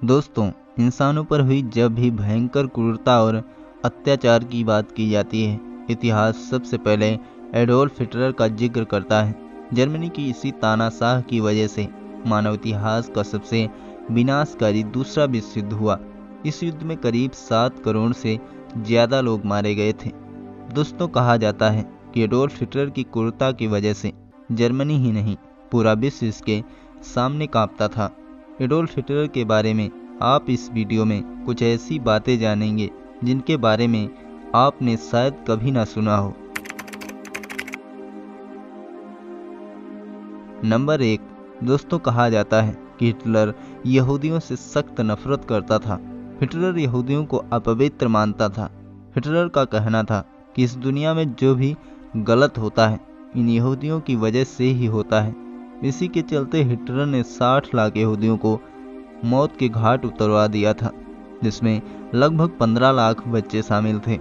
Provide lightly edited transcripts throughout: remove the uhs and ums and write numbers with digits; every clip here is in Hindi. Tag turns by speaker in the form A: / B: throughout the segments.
A: दोस्तों, इंसानों पर हुई जब भी भयंकर क्रूरता और अत्याचार की बात की जाती है, इतिहास सबसे पहले एडोल्फ हिटलर का जिक्र करता है। जर्मनी की इसी तानाशाह की वजह से मानव इतिहास का सबसे विनाशकारी दूसरा विश्व युद्ध हुआ। इस युद्ध में करीब 7 करोड़ से ज्यादा लोग मारे गए थे। दोस्तों, कहा जाता है कि एडोल्फ हिटलर की क्रूरता की वजह से जर्मनी ही नहीं, पूरा विश्व इसके सामने कांपता था। एडोल्फ हिटलर के बारे में आप इस वीडियो में कुछ ऐसी बातें जानेंगे जिनके बारे में आपने शायद कभी ना सुना हो। नंबर 1, दोस्तों, कहा जाता है कि हिटलर यहूदियों से सख्त नफरत करता था। हिटलर यहूदियों को अपवित्र मानता था। हिटलर का कहना था कि इस दुनिया में जो भी गलत होता है इन यहूदियों की वजह से ही होता है। इसी के चलते हिटलर ने 60 लाख यहूदियों को मौत के घाट उतरवा दिया था, जिसमें लगभग 15 लाख बच्चे शामिल थे।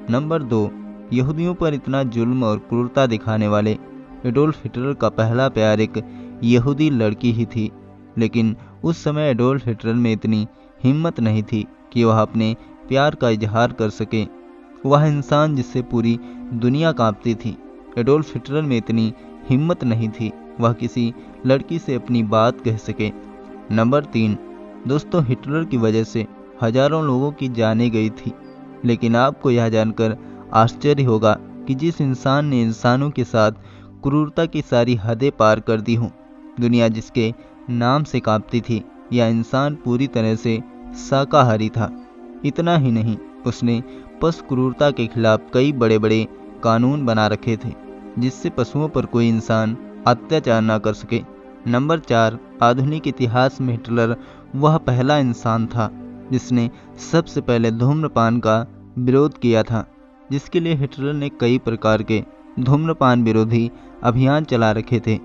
A: नंबर 2, यहूदियों पर इतना जुल्म और क्रूरता दिखाने वाले एडोल्फ हिटलर का पहला प्यार एक यहूदी लड़की ही थी। लेकिन उस समय एडोल्फ हिटलर में इतनी हिम्मत नहीं थी कि वह अपने प्यार का इजहार कर सके। वह इंसान जिससे पूरी दुनिया कांपती थी, एडोल्फ हिटलर में इतनी हिम्मत नहीं थी वह किसी लड़की से अपनी बात कह सके। नंबर 3, दोस्तों, हिटलर की वजह से हजारों लोगों की जानें गई थी। लेकिन आपको यह जानकर आश्चर्य होगा कि जिस इंसान ने इंसानों के साथ क्रूरता की सारी हदें पार कर दी हों, दुनिया जिसके नाम से कांपती थी, यह इंसान पूरी तरह से शाकाहारी था। इतना ही नहीं, उसने पशु क्रूरता के खिलाफ कई बड़े बड़े कानून बना रखे थे, जिससे पशुओं पर कोई इंसान अत्याचार न कर सके। नंबर 4, आधुनिक इतिहास में हिटलर वह पहला इंसान था जिसने सबसे पहले धूम्रपान का विरोध किया था, जिसके लिए हिटलर ने कई प्रकार के धूम्रपान विरोधी अभियान चला रखे थे।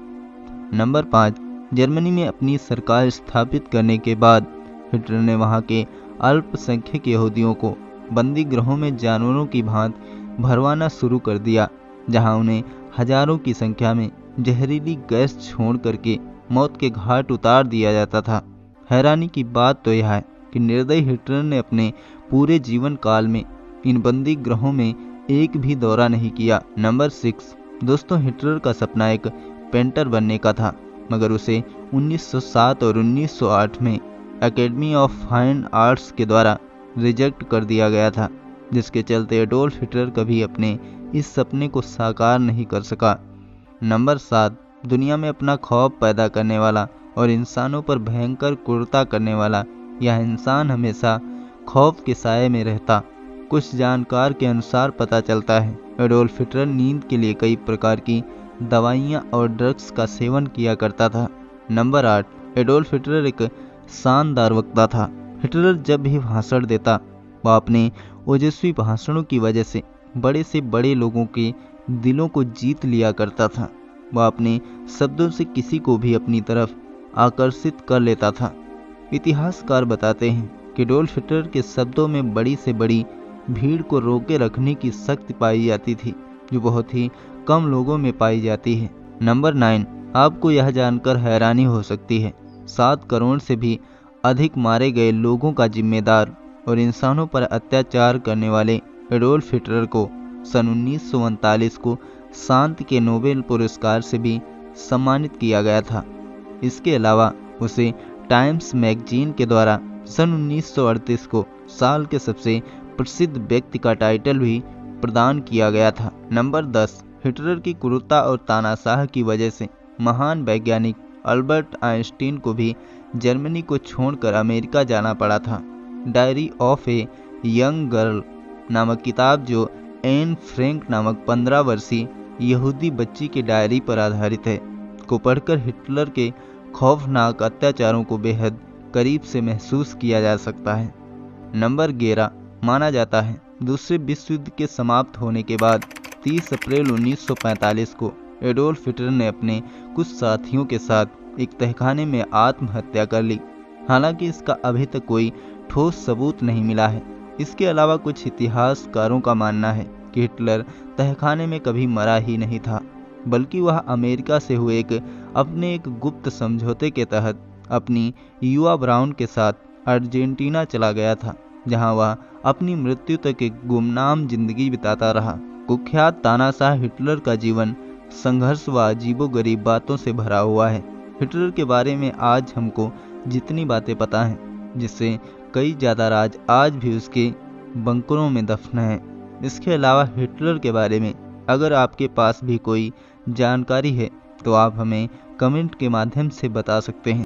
A: नंबर 5, जर्मनी में अपनी सरकार स्थापित करने के बाद हिटलर ने वहां के अल्पसंख्यक यहूदियों को बंदी गृहों में जानवरों की भांति भरवाना शुरू कर दिया, जहां उन्हें हजारों की संख्या में जहरीली गैस छोड़ करके मौत के घाट उतार दिया जाता था। हैरानी की बात तो यह है कि निर्दयी हिटलर ने अपने पूरे जीवन काल में इन बंदी गृहों में एक भी दौरा नहीं किया। नंबर 6, दोस्तों, हिटलर का सपना एक पेंटर बनने का था, मगर उसे 1907 और 1908 में एकेडमी ऑफ फाइन आर्ट्स के द्वारा रिजेक्ट कर दिया गया था, जिसके चलते एडोल्फ हिटलर कभी अपने इस सपने को साकार नहीं कर सका। नंबर 7, दुनिया में अपना खौफ पैदा करने वाला और इंसानों पर भयंकर क्रूरता करने वाला यह इंसान हमेशा खौफ के साए में रहता। कुछ जानकार के अनुसार पता चलता है एडोल्फ हिटलर नींद के लिए कई प्रकार की दवाइयां और ड्रग्स का सेवन किया करता था। नंबर 8, एडोल्फ हिटलर एक शानदार वक्ता था। हिटलर जब भी भाषण देता वह अपने ओजस्वी भाषणों की वजह से बड़े से बड़े लोगों के दिलों को जीत लिया करता था। वह अपने शब्दों से किसी को भी अपनी तरफ आकर्षित कर लेता था। इतिहासकार बताते हैं कि एडोल्फ हिटलर के शब्दों में बड़ी से बड़ी भीड़ को रोके रखने की शक्ति पाई जाती थी, जो बहुत ही कम लोगों में पाई जाती है। नंबर 9, आपको यह जानकर हैरानी हो सकती है 7 करोड़ से भी अधिक मारे गए लोगों का जिम्मेदार और इंसानों पर अत्याचार करने वाले एडोल्फ हिटलर को सन 1939 को शांति के नोबेल पुरस्कार से भी सम्मानित किया गया था। इसके अलावा उसे टाइम्स मैगजीन के द्वारा सन 1938 को साल के सबसे प्रसिद्ध व्यक्ति का टाइटल भी प्रदान किया गया था। नंबर 10, हिटलर की क्रूरता और तानाशाह की वजह से महान वैज्ञानिक अल्बर्ट आइंस्टीन को भी जर्मनी को छोड़कर अमेरिका जाना पड़ा था। Diary of a young girl नामक किताब, जो एन फ्रैंक नामक 15 वर्षीय यहूदी बच्ची की डायरी पर आधारित है, को पढ़कर हिटलर के खौफनाक अत्याचारों को बेहद करीब से महसूस किया जा सकता है। नंबर 11, माना जाता है दूसरे विश्व युद्ध के समाप्त होने के बाद 30 अप्रैल 1945 को एडोल्फ हिटलर ने अपने कुछ साथियों के साथ एक तहखाने में आत्महत्या कर ली। हालांकि इसका अभी तक कोई ठोस सबूत नहीं मिला है। इसके अलावा कुछ इतिहासकारों का मानना है कि हिटलर तहखाने में कभी मरा ही नहीं था, बल्कि वह अमेरिका से हुए अपने एक गुप्त समझौते के तहत अपनी युवा ब्राउन के साथ अर्जेंटीना चला गया था, जहां वह अपनी मृत्यु तक एक गुमनाम जिंदगी बिताता रहा। कुख्यात तानाशाह हिटलर का जीवन संघर्ष व अजीबोगरीब बातों से भरा हुआ है। हिटलर के बारे में आज हमको जितनी बातें पता हैं, जिससे कई ज़्यादा राज आज भी उसके बंकरों में दफन हैं। इसके अलावा हिटलर के बारे में अगर आपके पास भी कोई जानकारी है तो आप हमें कमेंट के माध्यम से बता सकते हैं।